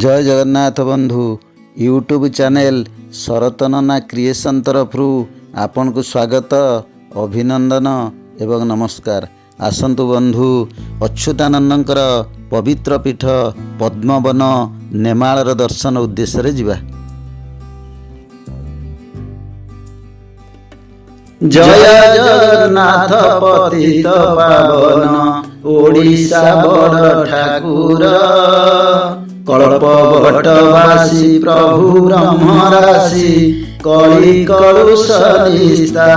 जय जगन्नाथ बंधु YouTube channel शरतनना creation तरफरु आपन को स्वागत अभिनंदन एवं नमस्कार। आसंतु बंधु अच्युतानंदंकर पवित्र पीठ पद्मवन नेमाळर दर्शन उद्देश्य रे जिबा। जय जगन्नाथ पतित पावन ओडिशा बड़ ठाकुर कल्पवटवासी प्रभु ब्रह्मराशि कली कलुष निस्तार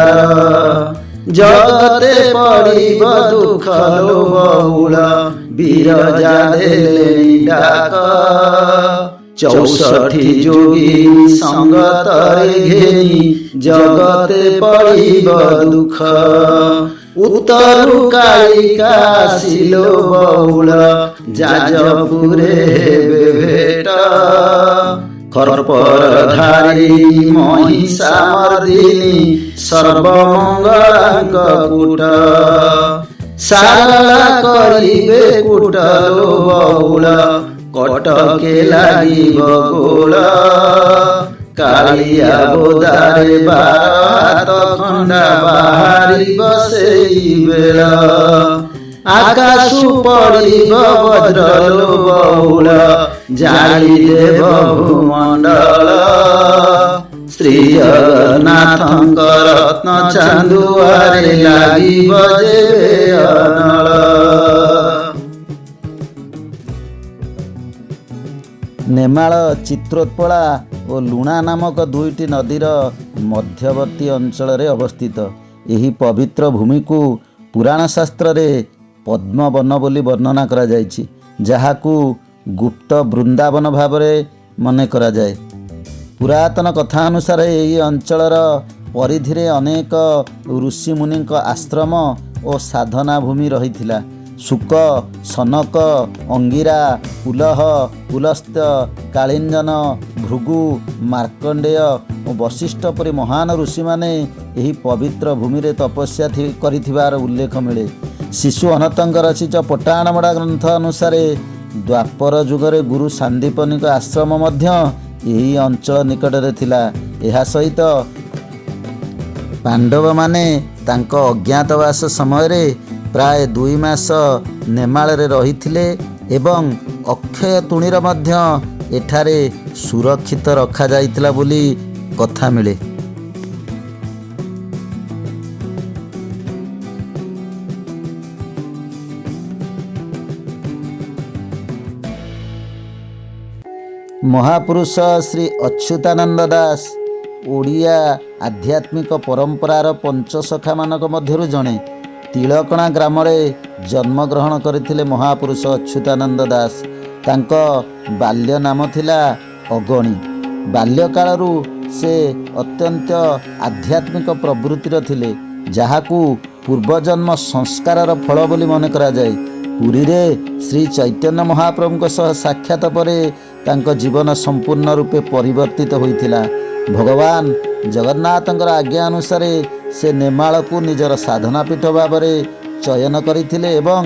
जगते पड़िब दुख बहुल बिरजा देले डाक 64 जोगी संगतरे घेनी जगते पड़िब दुख उत्तरु कालिका शिलो बहुल जाजपुरे हेबे भेट खरपर महिषा मर्दिनी सर्वमंगलांक कूट सारला करिबे कूटलो बहुल कटके लागिब गोल कालिया बोदारे बात खंडा बाहरी बसेई बेल आकाशु पड़िब वज्रलो बहुल जाली देव भूमंडल श्री जगन्नाथंक रत्न चांदुआरे लागिब जेबे अनल। नेमाळ चित्रोत्पला और लुणा नामक दुईटी नदीर मध्यवर्ती अंचल रे अवस्थित यही पवित्र भूमि को पुराण शास्त्र रे पद्मवन बोली वर्णना करा जायछि, जहाकू गुप्त वृंदावन भाव मन करा जाए। पुरातन कथा अनुसार यही अंचलर परिधि अनेक ऋषि मुनि आश्रम और साधना भूमि रही। शुक सनक अंगिरा पुलह पुलस्त्य कालिंजन भृगु मार्कंडेय और वशिष्ठ परि महान ऋषि माने यही पवित्र भूमि रे तपस्या करिथिबार उल्लेख मिले। शिशु अनंतंक रचित पटाणमड़ा ग्रंथ अनुसार द्वापर जुगरे गुरु सांदीपनिक आश्रम मध्य यही अंचल निकट रे थिला। एहा सहित पांडव माने तांको अज्ञातवास समय रे प्राय 2 मास नेमाळ रे रहिथिले एवं अक्षय तुणीर मध्य एठारे सुरक्षित रखा जाइतिला बोली कथा मिले। महापुरुष श्री अच्युतानंद दास ओडिया आध्यात्मिक परंपरार पंचसखा मानक मध्यरु जणे। तिलकणा ग्राम रे जन्म ग्रहण करथिले महापुरुष अच्युतानंद दास। तांको बाल्य नाम थिला अगणी। बाल्यकालरू से अत्यंत आध्यात्मिक प्रवृत्तिर थिले, जहाकू पूर्वजन्म संस्कारर फल बोली मन करा जाए। पुरी रे श्री चैतन्य महाप्रभुଙ୍କ सह साक्षात परे तांको जीवन संपूर्ण रूपे परिवर्तित होइथिला। भगवान जगन्नाथंकर आज्ञा अनुसार से नेमाळ को निजर साधना पीठ भाव चयन करथिले एवं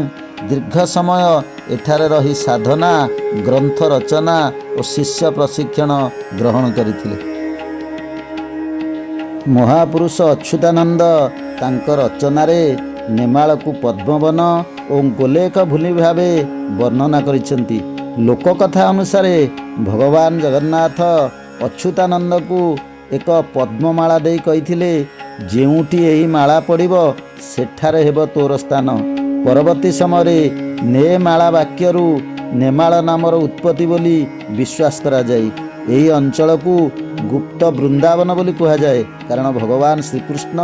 दीर्घ समय एठारे रही साधना ग्रंथ रचना और शिष्य प्रशिक्षण ग्रहण करथिले। महापुरुष अच्युतानंद तांकर रचना रे नेमाळ को पद्मवन और गोलेख भूमि भावे वर्णना करिसेंती। लोककथा अनुसार भगवान जगन्नाथ अच्युतानंद को एक पद्ममाला दे कहिथिले, जेउटी एही माला पड़िब सेठारे हेब तोर स्थान। परवर्ती समय ने माला वाक्यरू नेमाळ नामर उत्पत्ति बोली विश्वास करा जाए। एही अंचल को गुप्त वृंदावन बोली कहा जाए, कारण भगवान श्रीकृष्ण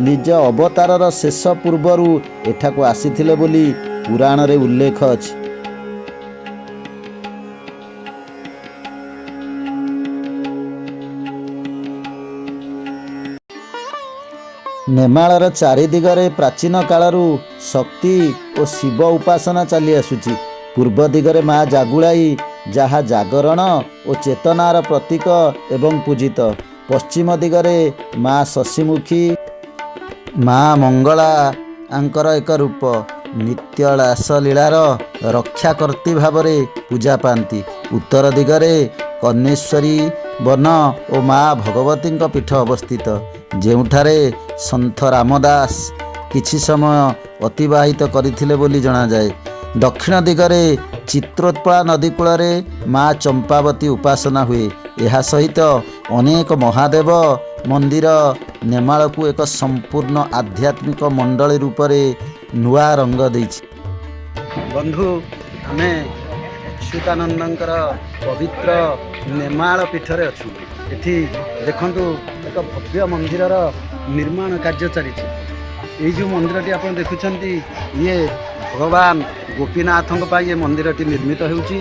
निज अवतारर शेष पूर्वरू एठाको आसीथिले बोली पुराण रे उल्लेख अछि। नेमाळर चारि दिगरे प्राचीन कालरू शक्ति और शिव उपासना चली आसुची। पूर्व दिगरे माँ जागुलाई, जहा जागरण और चेतनार प्रतीक एवं पूजित। पश्चिम दिगरे माँ शशिमुखी माँ मंगला आंकर एक रूप। नित्य रासलीलार रक्षाकर्ती भाव पूजा पाती। उत्तर दिगरे कन्नेश्वरी वन और माँ भगवती पीठ अवस्थित, ଯେଉଁଠାରେ सन्थ रामदास किछि समय अतिवाहित करथिले बोली जणा जाए। दक्षिण दिगरे चित्रोत्पला नदी कूल माँ चंपावती उपासना हुए। यह सहित अनेक महादेव मंदिर नेमाल को एक संपूर्ण आध्यात्मिक मंडली रूप से नुआ रंग देछि। बंधु आमे अच्युतानंदंकर पवित्र नेमाल पीठरे अच्छु। एठी देखंतु एक भव्य मंदिरर निर्माण कार्य चली। ये जो मंदिरटी आप देखुंट ये भगवान गोपीनाथ ये मंदिरटी निर्मित होउची।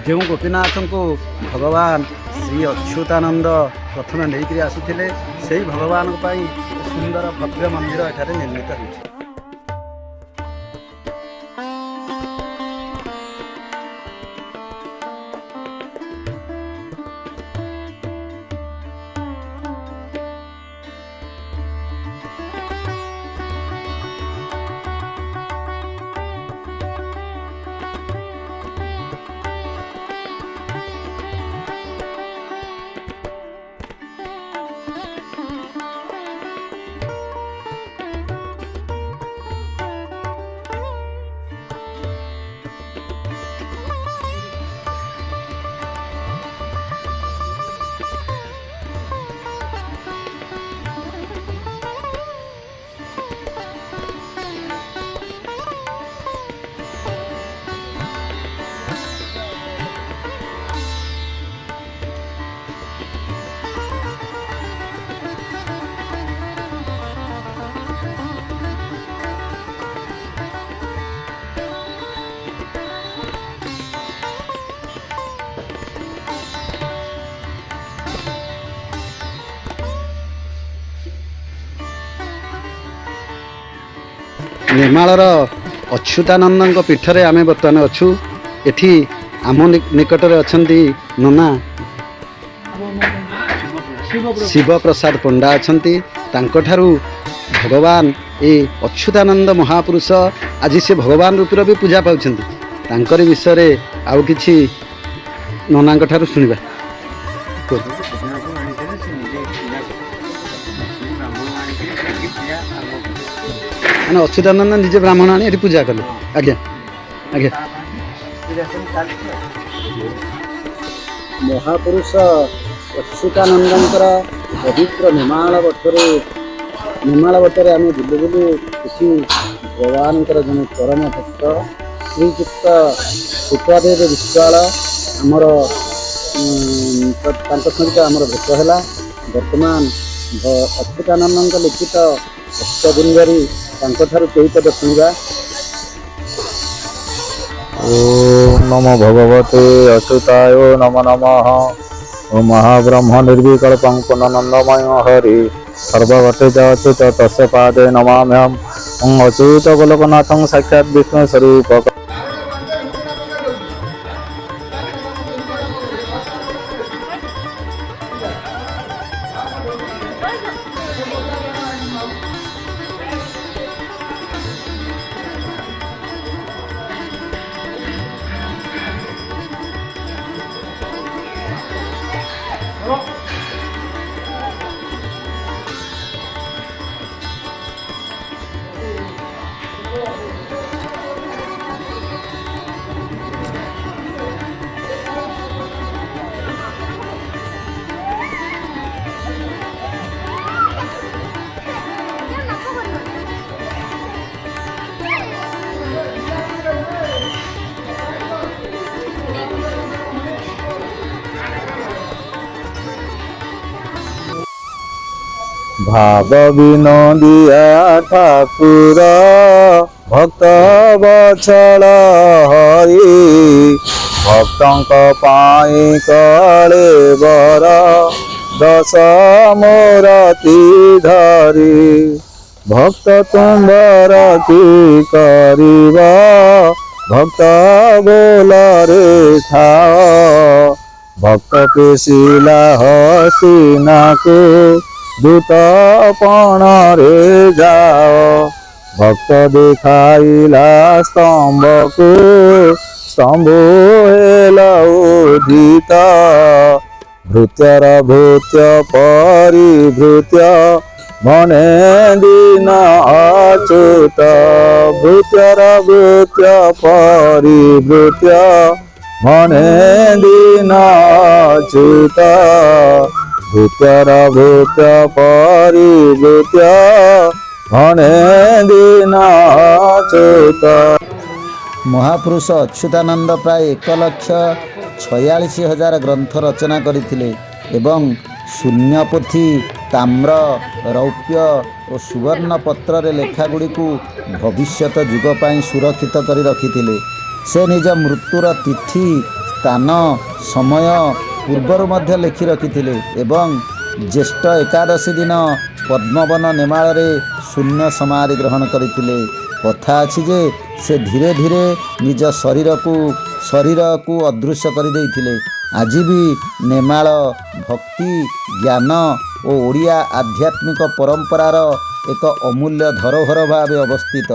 जो गोपीनाथ को भगवान श्री अच्युतानंद प्रथम नहीं आसुथिले से भगवान सुंदर भव्य मंदिर एठारे निर्मित होउची। निर्मालर अच्युतानंद पीठरे आमे बर्तमान अच्छु। एठी आम निकटरे अछंती नना शिव प्रसाद पंडा अछंती। तांकोठारु भगवान ए अच्युतानंद महापुरुष आज से भगवान रूपर भी पूजा पाउछंती। तांकर विषय आउ किछि ननांक ठारु सुनिबा। मैंने अच्युतानंद निजे ब्राह्मण आनी पूजा कले। आज्ञा आज्ञा महापुरुष अच्युतानंदर पवित्र निमाल बटरे आम बुलू बुलू किसी भगवान जन परम भक्त श्रीयुक्त सुखदेव विश्वाल आमर सहित आमर भेट है। बर्तमान अच्युतानंद लिखित अष्टगुंजरी चैतद शुणा। ओम नमो भगवते अच्युताय नमो नमः। ओम महाब्रह्म निर्विकल्पं पुननंदमय हरि सर्वगते च अच्युत तस्य पादे नमाम्यहम्। ओम अच्युत गोलकनाथं साक्षात् विष्णु स्वरूप। भाव विनोदिया ठाकुर भक्त बछल हरि भक्तंक पाई कले बर दश मूर्ति धरी भक्त तुम्बर की करिब भक्त बोलरे ठाओ भक्त पेशिला हस्तिना को दूत पण रे जाओ भक्त दिखाइला स्तंभ को ଶମ୍ଭୁ ହେଲା ଉଦିତ ଭୃତ୍ୟର ଭୃତ୍ୟ ପରିଭୃତ୍ୟ ମନେ ଦିନ ଅଚ୍ୟୁତ ଭୃତ୍ୟର ଭୃତ୍ୟ ପରିଭୃତ୍ୟ ମନେ ଦିନ ଅଚ୍ୟୁତ ଭୃତ୍ୟର ଭୃତ୍ୟ ପରିଭୃତ୍ୟ ମନେ ଦିନ ଅଚ୍ୟୁତ। ମହାପୁରୁଷ ଅଚ୍ୟୁତାନନ୍ଦ ପ୍ରାୟ 1,46,000 ଗ୍ରନ୍ଥ ରଚନା କରିଥିଲେ ଏବଂ ଶୂନ୍ୟପୋଥି, ତାମ୍ର, ରୌପ୍ୟ ଓ ସୁବର୍ଣ୍ଣ ପତ୍ରରେ ଲେଖାଗୁଡ଼ିକୁ ଭବିଷ୍ୟତ ଯୁଗ ପାଇଁ ସୁରକ୍ଷିତ କରି ରଖିଥିଲେ। ସେ ନିଜ ମୃତ୍ୟୁର ତିଥି, ସ୍ଥାନ, ସମୟ ପୂର୍ବରୁ ମଧ୍ୟ ଲେଖି ରଖିଥିଲେ ଏବଂ ଜ୍ୟେଷ୍ଠ ଏକାଦଶୀ ଦିନ ପଦ୍ମବନ ନେମାଳରେ ଶୂନ୍ୟ ସମାଧି ଗ୍ରହଣ କରିଥିଲେ। କଥା ଅଛି ଯେ ସେ ଧୀରେ ଧୀରେ ନିଜ ଶରୀରକୁ ଅଦୃଶ୍ୟ କରିଦେଇଥିଲେ। ଆଜି ବି ନେମାଳ ଭକ୍ତି, ଜ୍ଞାନ ଓ ଓଡ଼ିଆ ଆଧ୍ୟାତ୍ମିକ ପରମ୍ପରାର ଏକ ଅମୂଲ୍ୟ ଧରୋହର ଭାବେ ଅବସ୍ଥିତ।